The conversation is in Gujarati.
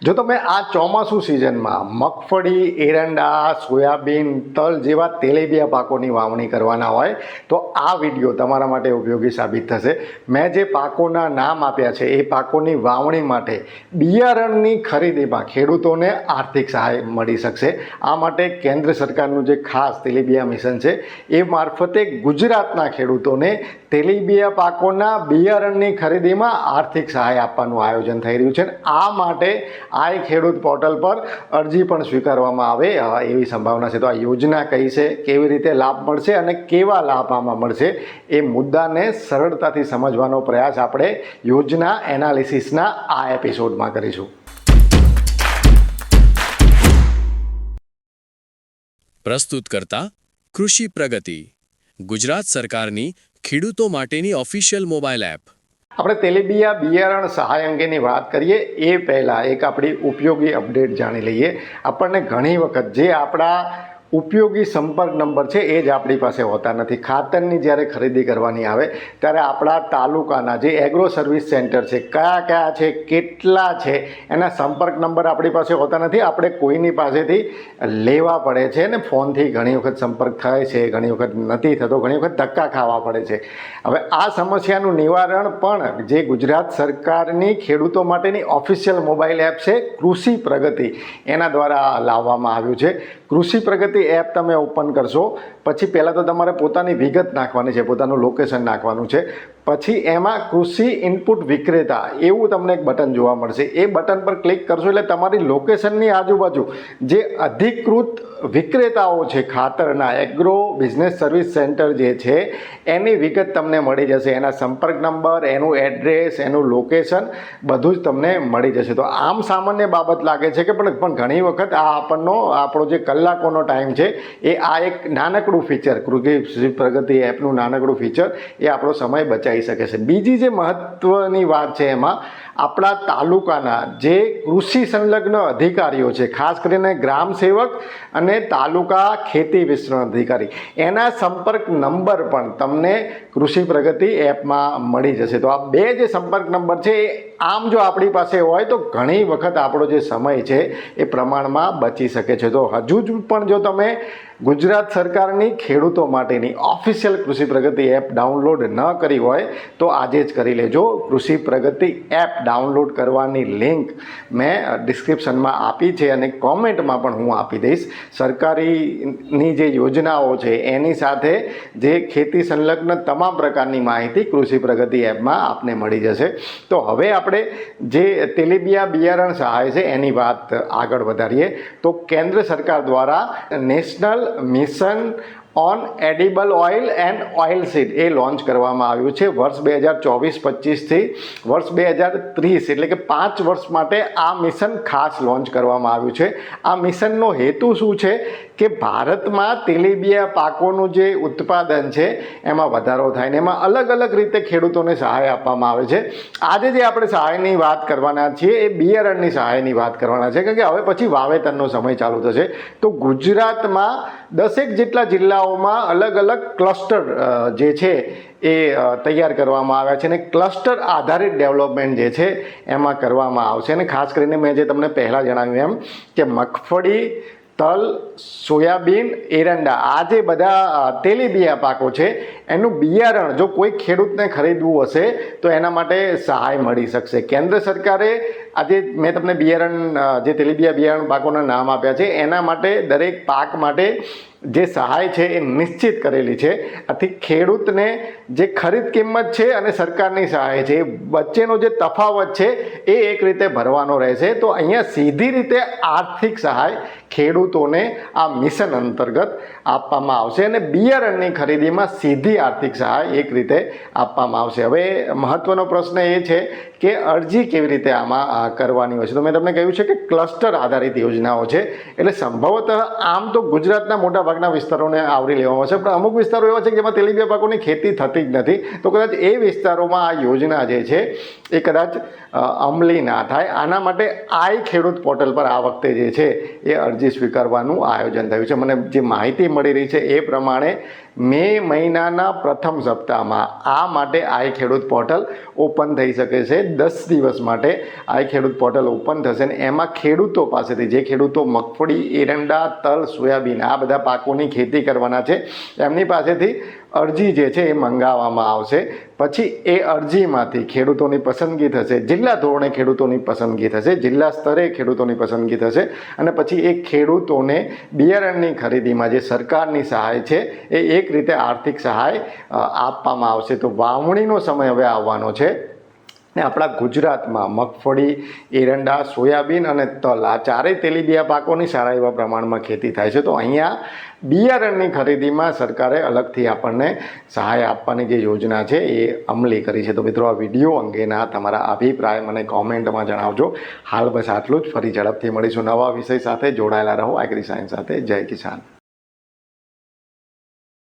જો તમે આ ચોમાસું સિઝનમાં મગફળી, એરંડા, સોયાબીન, તલ જેવા તેલીબિયા પાકોની વાવણી કરવાના હોય તો આ વિડીયો તમારા માટે ઉપયોગી સાબિત થશે. મેં જે પાકોના નામ આપ્યા છે એ પાકોની વાવણી માટે બિયારણની ખરીદીમાં ખેડૂતોને આર્થિક સહાય મળી શકશે. આ માટે કેન્દ્ર સરકારનું જે ખાસ તેલીબિયા મિશન છે એ મારફતે ગુજરાતના ખેડૂતોને તેલીબિયા પાકોના બિયારણની ખરીદીમાં આર્થિક સહાય આપવાનું આયોજન થઈ રહ્યું છે. આ માટે આ ખેડૂત પોર્ટલ પર અરજી પણ સ્વીકારવામાં આવે એવી સંભાવના છે. તો આ યોજના કઈ છે, કેવી રીતે લાભ મળશે અને કેવા લાભ આમાં મળશે એ મુદ્દાને સરળતાથી સમજવાનો પ્રયાસ આપણે યોજના એનાલિસિસના આ એપિસોડમાં કરીશું. પ્રસ્તુત કરતા કૃષિ પ્રગતિ, ગુજરાત સરકારની ખેડૂતો માટેની ઓફિશિયલ મોબાઈલ એપ. આપણે તેલીબિયા બિયારણ સહાય અંગેની વાત કરીએ એ પહેલાં એક આપણી ઉપયોગી અપડેટ જાણી લઈએ. આપણને ઘણી વખત જે આપણા ઉપયોગી સંપર્ક નંબર છે એ જ આપણી પાસે હોતા નથી. ખાતરની જ્યારે ખરીદી કરવાની આવે ત્યારે આપણા તાલુકાના જે એગ્રો સર્વિસ સેન્ટર છે, કયા છે, કેટલા છે, એના સંપર્ક નંબર આપણી પાસે હોતા નથી. આપણે કોઈની પાસેથી લેવા પડે છે ને ફોનથી ઘણી વખત સંપર્ક થાય છે, ઘણી વખત નથી થતો, ઘણી વખત ધક્કા ખાવા પડે છે. હવે આ સમસ્યાનું નિવારણ પણ જે ગુજરાત સરકારની ખેડૂતો માટેની ઓફિશિયલ મોબાઈલ એપ છે કૃષિ પ્રગતિ, એના દ્વારા લાવવામાં આવ્યું છે. કૃષિ પ્રગતિ એપ તમે ઓપન કરશો પછી પહેલાં તો તમારે પોતાની વિગત નાખવાની છે, પોતાનું લોકેશન નાખવાનું છે. પછી એમાં કૃષિ ઇનપુટ વિક્રેતા એવું તમને એક બટન જોવા મળશે. એ બટન પર ક્લિક કરશો એટલે તમારી લોકેશનની આજુબાજુ જે અધિકૃત વિક્રેતાઓ છે ખાતરના, એગ્રો બિઝનેસ સર્વિસ સેન્ટર જે છે એની વિગત તમને મળી જશે. એના સંપર્ક નંબર, એનું એડ્રેસ, એનું લોકેશન બધું જ તમને મળી જશે. તો આમ સામાન્ય બાબત લાગે છે કે પણ ઘણી વખત આ આપણો જે કલાકોનો ટાઈમ છે એ આ એક નાનકડું ફીચર, કૃષિ પ્રગતિ એપનું નાનકડું ફીચર એ આપણો સમય બચાવી શકે છે. બીજી જે મહત્વની વાત છે એમાં આપણા તાલુકાના જે કૃષિ સંલગ્ન અધિકારીઓ છે, ખાસ કરીને ગ્રામ સેવક અને તાલુકા ખેતી વિસ્તરણ અધિકારી, એના સંપર્ક નંબર પણ તમને કૃષિ પ્રગતિ એપમાં મળી જશે. તો આ બે જે સંપર્ક નંબર છે એ આમ જો આપણી પાસે હોય તો ઘણી વખત આપણો જે સમય છે એ પ્રમાણમાં બચી શકે છે. તો હજુ જ પણ જો તમે ગુજરાત સરકારની ખેડૂતો માટેની ઓફિશિયલ કૃષિ પ્રગતિ એપ ડાઉનલોડ ન કરી હોય તો આજે જ કરી લેજો. કૃષિ પ્રગતિ એપ ડાઉનલોડ કરવાની લિંક મેં ડિસ્ક્રિપ્શનમાં આપી છે અને કોમેન્ટમાં પણ હું આપી દઈશ. સરકારીની જે યોજનાઓ છે એની સાથે જે ખેતી સંલગ્ન તમામ પ્રકારની માહિતી કૃષિ પ્રગતિ એપમાં આપને મળી જશે. તો હવે આપણે જે તેલીબિયા બિયારણ સહાય છે એની વાત આગળ વધારીએ. તો કેન્દ્ર સરકાર દ્વારા national mission on edible oil and oil seed A launch કરવામાં આવ્યું છે. વર્ષ 2024-25થી વર્ષ 2030 એટલે કે 5 વર્ષ માટે આ મિશન ખાસ લોન્ચ કરવામાં આવ્યું છે. આ મિશનનો હેતુ શું છે કે ભારતમાં તેલીબિયા પાકોનું જે ઉત્પાદન છે એમાં વધારો થાય ને એમાં અલગ અલગ રીતે ખેડૂતોને સહાય આપવામાં આવે છે. આજે જે આપણે સહાયની વાત કરવાના છીએ એ બિયારણની સહાયની વાત કરવાના છે, કારણ કે હવે પછી વાવેતરનો સમય ચાલુ થશે. તો ગુજરાતમાં 10 જેટલા જિલ્લાઓમાં અલગ અલગ ક્લસ્ટર જે છે એ તૈયાર કરવામાં આવ્યા છે અને ક્લસ્ટર આધારિત ડેવલપમેન્ટ જે છે એમાં કરવામાં આવશે. અને ખાસ કરીને મેં જે તમને પહેલાં જણાવ્યું એમ કે મગફળી, તલ, સોયાબીન, એરંડા, આ જે બધા તેલીબિયા પાકો છે એનું બિયારણ જો કોઈ ખેડૂતને ખરીદવું હશે તો એના માટે સહાય મળી શકશે. કેન્દ્ર સરકારે આજે મેં તમને બિયારણ જે તેલીબિયા બિયારણ પાકોના નામ આપ્યા છે એના માટે દરેક પાક માટે જે સહાય છે એ નિશ્ચિત કરેલી છે. આથી ખેડૂતને જે ખરીદ કિંમત છે અને સરકારની સહાય છે એ વચ્ચેનો જે તફાવત છે એ એક રીતે ભરવાનો રહેશે. તો અહીંયા સીધી રીતે આર્થિક સહાય ખેડૂતોને આ મિશન અંતર્ગત આપવામાં આવશે અને બિયારણની ખરીદીમાં સીધી આર્થિક સહાય એક રીતે આપવામાં આવશે. હવે મહત્વનો પ્રશ્ન એ છે કે અરજી કેવી રીતે આમાં કરવાની હોય છે. તો મેં તમને કહ્યું છે કે ક્લસ્ટર આધારિત યોજનાઓ છે એટલે સંભવતઃ આમ તો ગુજરાતના મોટાભાગના વિસ્તારોને આવરી લેવામાં આવશે, પણ અમુક વિસ્તારો એવા છે કે જેમાં તેલીબિયા પાકોની ખેતી થતી જ નથી. તો કદાચ એ વિસ્તારોમાં આ યોજના જે છે એ કદાચ અમલી ના થાય. આના માટે આઈ ખેડૂત પોર્ટલ પર આ વખતે જે છે એ અરજી સ્વીકારવાનું આયોજન થયું છે. મને જે માહિતી મળી રહી છે એ પ્રમાણે મે મહિનાના પ્રથમ સપ્તાહમાં આ માટે આઈ ખેડૂત પોર્ટલ ઓપન થઈ શકે છે. 10 દિવસ માટે આઈ ખેડૂત પોર્ટલ ઓપન થશે ને એમાં ખેડૂતો પાસેથી, જે ખેડૂતો મગફળી, એરંડા, તલ, સોયાબીન આ બધા પાકોની ખેતી કરવાના છે, એમની પાસેથી અરજી જે છે એ મંગાવવામાં આવશે. પછી એ અરજીમાંથી ખેડૂતોની પસંદગી થશે, જિલ્લા ધોરણે ખેડૂતોની પસંદગી થશે, જિલ્લા સ્તરે ખેડૂતોની પસંદગી થશે અને પછી એ ખેડૂતોને બિયારણની ખરીદીમાં જે સરકારની સહાય છે એ એક રીતે આર્થિક સહાય આપવામાં આવશે. તો વાવણીનો સમય હવે આવવાનો છે ને આપણા ગુજરાતમાં મગફળી, એરંડા, સોયાબીન અને તલ આ ચારેય તેલીબિયા પાકોની સારા એવા પ્રમાણમાં ખેતી થાય છે. તો અહીંયા બિયારણની ખરીદીમાં સરકારે અલગથી આપણને સહાય આપવાની જે યોજના છે એ અમલી કરી છે. તો મિત્રો, આ વિડીયો અંગેના તમારા અભિપ્રાય મને કોમેન્ટમાં જણાવજો. હાલ બસ આટલું જ. ફરી ઝડપથી મળીશું નવા વિષય સાથે. જોડાયેલા રહો એગ્રી સાયન્સ સાથે. જય કિસાન.